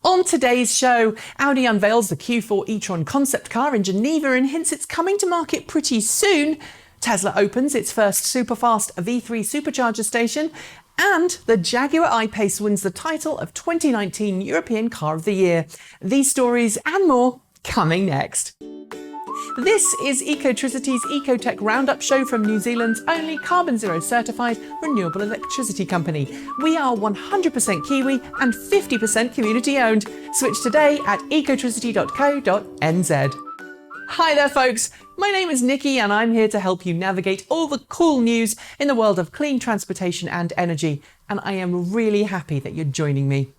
On today's show, Audi unveils the Q4 e-tron concept car in Geneva and hints it's coming to market pretty soon. Tesla opens its first super-fast V3 Supercharger station, and the Jaguar iPace wins the title of 2019 European Car of the Year. These stories and more coming next. This is Ecotricity's ecoTEC roundup show from New Zealand's only carboNZero certified renewable electricity company. We are 100% Kiwi and 50% community owned. Switch today at ecotricity.co.nz. Hi there folks, my name is Nikki and I'm here to help you navigate all the cool news in the world of clean transportation and energy, and I am really happy that you're joining me.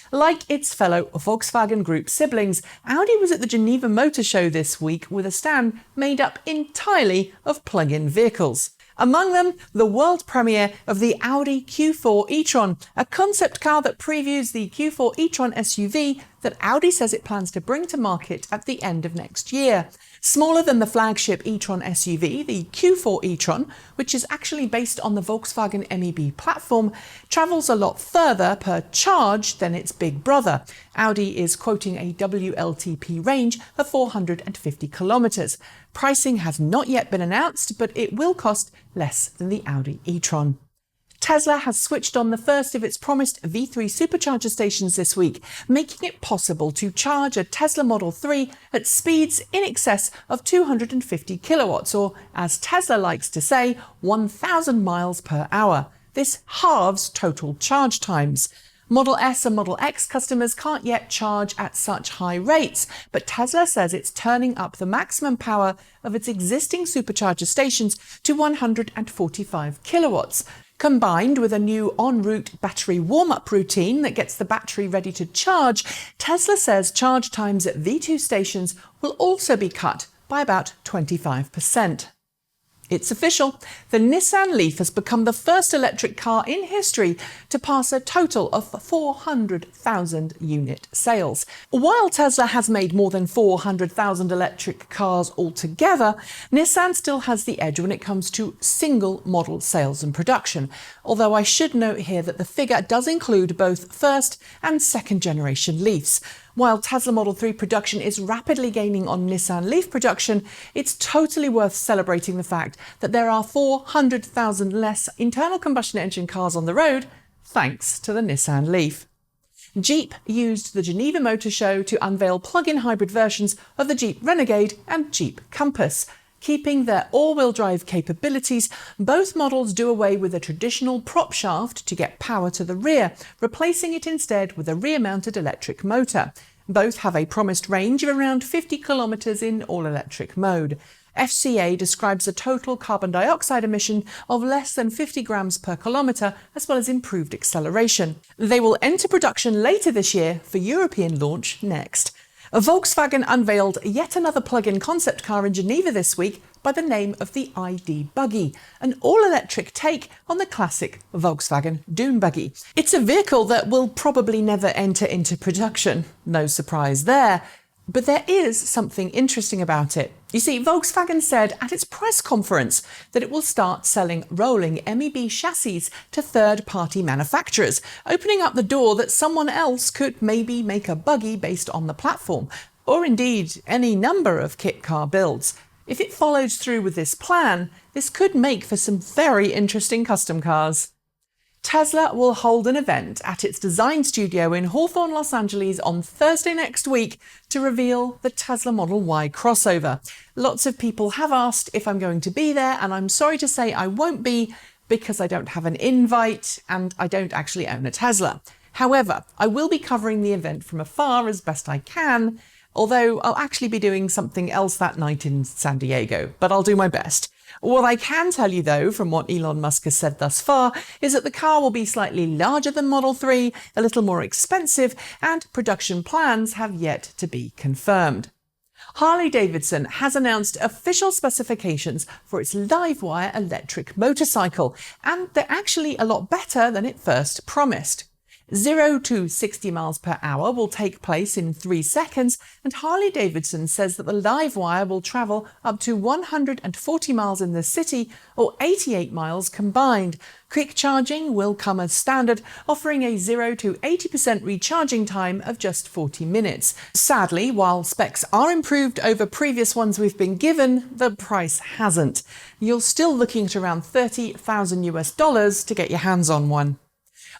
Like its fellow Volkswagen Group siblings, Audi was at the Geneva Motor Show this week with a stand made up entirely of plug-in vehicles. Among them, the world premiere of the Audi Q4 e-tron, a concept car that previews the Q4 e-tron SUV that Audi says it plans to bring to market at the end of next year. Smaller than the flagship e-tron SUV, the Q4 e-tron, which is actually based on the Volkswagen MEB platform, travels a lot further per charge than its big brother. Audi is quoting a WLTP range of 450 kilometers. Pricing has not yet been announced, but it will cost less than the Audi e-tron. Tesla has switched on the first of its promised V3 Supercharger stations this week, making it possible to charge a Tesla Model 3 at speeds in excess of 250 kilowatts, or as Tesla likes to say, 1,000 miles per hour. This halves total charge times. Model S and Model X customers can't yet charge at such high rates, but Tesla says it's turning up the maximum power of its existing supercharger stations to 145 kilowatts. Combined with a new en route battery warm-up routine that gets the battery ready to charge, Tesla says charge times at V2 stations will also be cut by about 25%. It's official. The Nissan LEAF has become the first electric car in history to pass a total of 400,000 unit sales. While Tesla has made more than 400,000 electric cars altogether, Nissan still has the edge when it comes to single model sales and production. Although I should note here that the figure does include both first and second generation LEAFs. While Tesla Model 3 production is rapidly gaining on Nissan LEAF production, it's totally worth celebrating the fact that there are 400,000 less internal combustion engine cars on the road thanks to the Nissan LEAF. Jeep used the Geneva Motor Show to unveil plug-in hybrid versions of the Jeep Renegade and Jeep Compass. Keeping their all-wheel drive capabilities, both models do away with a traditional prop shaft to get power to the rear, replacing it instead with a rear-mounted electric motor. Both have a promised range of around 50 kilometers in all-electric mode. FCA describes a total carbon dioxide emission of less than 50 grams per kilometre, as well as improved acceleration. They will enter production later this year for European launch next. Volkswagen unveiled yet another plug-in concept car in Geneva this week by the name of the ID Buggy, an all-electric take on the classic Volkswagen dune buggy. It's a vehicle that will probably never enter into production, no surprise there. But there is something interesting about it. You see, Volkswagen said at its press conference that it will start selling rolling MEB chassis to third-party manufacturers, opening up the door that someone else could maybe make a buggy based on the platform, or indeed any number of kit car builds. If it follows through with this plan, this could make for some very interesting custom cars. Tesla will hold an event at its design studio in Hawthorne, Los Angeles on Thursday next week to reveal the Tesla Model Y crossover. Lots of people have asked if I'm going to be there, and I'm sorry to say I won't be because I don't have an invite and I don't actually own a Tesla. However, I will be covering the event from afar as best I can, although I'll actually be doing something else that night in San Diego, but I'll do my best. What I can tell you, though, from what Elon Musk has said thus far, is that the car will be slightly larger than Model 3, a little more expensive, and production plans have yet to be confirmed. Harley Davidson has announced official specifications for its Livewire electric motorcycle, and they're actually a lot better than it first promised. 0 to 60 miles per hour will take place in 3 seconds, and Harley Davidson says that the Livewire will travel up to 140 miles in the city or 88 miles combined. Quick charging will come as standard, offering a 0 to 80% recharging time of just 40 minutes. Sadly, while specs are improved over previous ones we've been given, the price hasn't. You're still looking at around $30,000 to get your hands on one.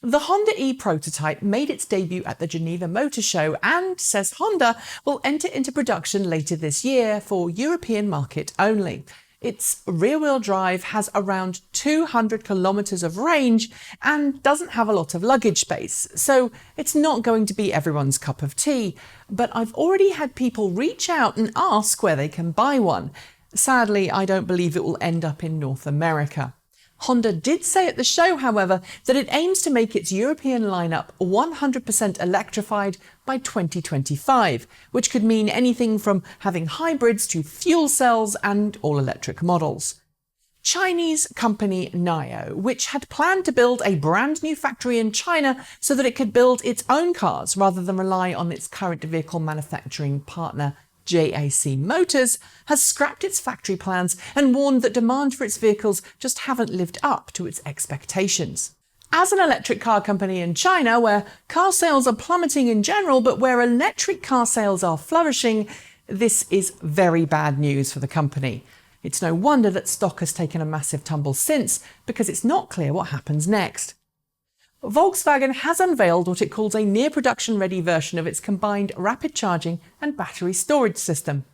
The Honda E prototype made its debut at the Geneva Motor Show and, says Honda, will enter into production later this year for European market only. Its rear-wheel drive has around 200 kilometres of range and doesn't have a lot of luggage space, so it's not going to be everyone's cup of tea. But I've already had people reach out and ask where they can buy one. Sadly, I don't believe it will end up in North America. Honda did say at the show, however, that it aims to make its European lineup 100% electrified by 2025, which could mean anything from having hybrids to fuel cells and all-electric models. Chinese company NIO, which had planned to build a brand new factory in China so that it could build its own cars rather than rely on its current vehicle manufacturing partner JAC Motors, has scrapped its factory plans and warned that demand for its vehicles just haven't lived up to its expectations. As an electric car company in China, where car sales are plummeting in general, but where electric car sales are flourishing, this is very bad news for the company. It's no wonder that stock has taken a massive tumble since, because it's not clear what happens next. Volkswagen has unveiled what it calls a near-production ready version of its combined rapid charging and battery storage system.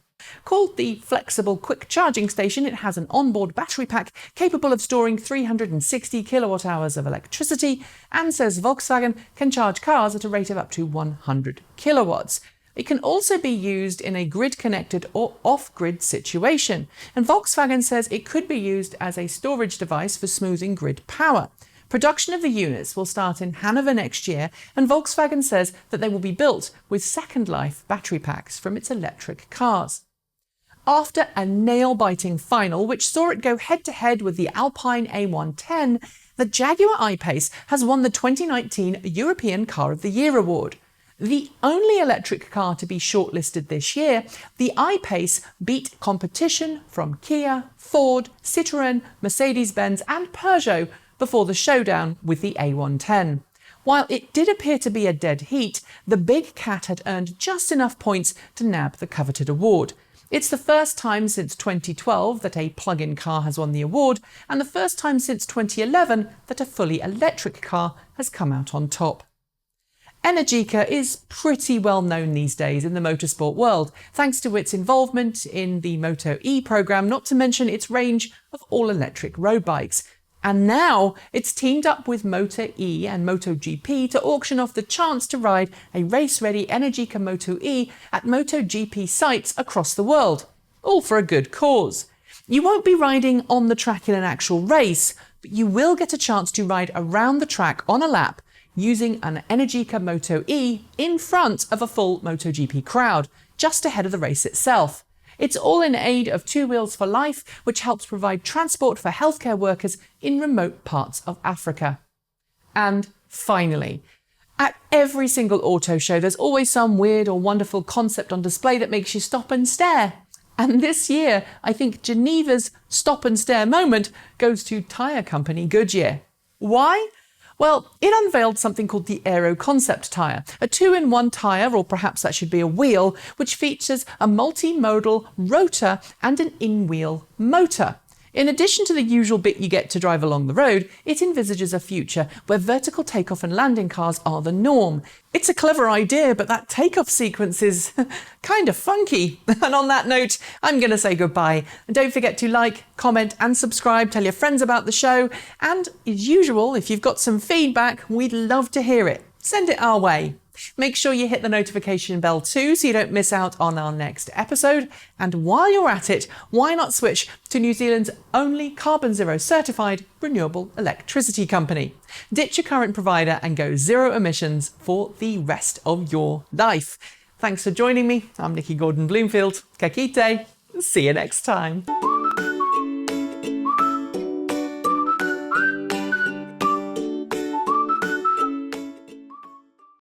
Called the Flexible Quick Charging Station, it has an onboard battery pack capable of storing 360 kilowatt-hours of electricity and says Volkswagen can charge cars at a rate of up to 100 kilowatts. It can also be used in a grid-connected or off-grid situation, and Volkswagen says it could be used as a storage device for smoothing grid power. Production of the units will start in Hanover next year, and Volkswagen says that they will be built with second life battery packs from its electric cars. After a nail-biting final, which saw it go head-to-head with the Alpine A110, the Jaguar I-Pace has won the 2019 European Car of the Year award. The only electric car to be shortlisted this year, the I-Pace beat competition from Kia, Ford, Citroën, Mercedes-Benz and Peugeot before the showdown with the A110. While it did appear to be a dead heat, the big cat had earned just enough points to nab the coveted award. It's the first time since 2012 that a plug-in car has won the award, and the first time since 2011 that a fully electric car has come out on top. Energica is pretty well known these days in the motorsport world, thanks to its involvement in the Moto E programme, not to mention its range of all-electric road bikes. And now it's teamed up with Moto E and MotoGP to auction off the chance to ride a race-ready Energica Moto E at MotoGP sites across the world, all for a good cause. You won't be riding on the track in an actual race, but you will get a chance to ride around the track on a lap using an Energica Moto E in front of a full MotoGP crowd, just ahead of the race itself. It's all in aid of Two Wheels for Life, which helps provide transport for healthcare workers in remote parts of Africa. And finally, at every single auto show, there's always some weird or wonderful concept on display that makes you stop and stare. And this year, I think Geneva's stop and stare moment goes to tyre company Goodyear. Why? Well, it unveiled something called the Aero Concept tyre, a 2-in-1 tyre, or perhaps that should be a wheel, which features a multimodal rotor and an in-wheel motor. In addition to the usual bit you get to drive along the road, it envisages a future where vertical takeoff and landing cars are the norm. It's a clever idea, but that takeoff sequence is kind of funky. And on that note, I'm going to say goodbye. And don't forget to like, comment and subscribe, tell your friends about the show. And as usual, if you've got some feedback, we'd love to hear it. Send it our way. Make sure you hit the notification bell too so you don't miss out on our next episode. And while you're at it, why not switch to New Zealand's only carboNZero certified renewable electricity company? Ditch your current provider and go zero emissions for the rest of your life. Thanks for joining me. I'm Nikki Gordon-Bloomfield. Ka kite. See you next time.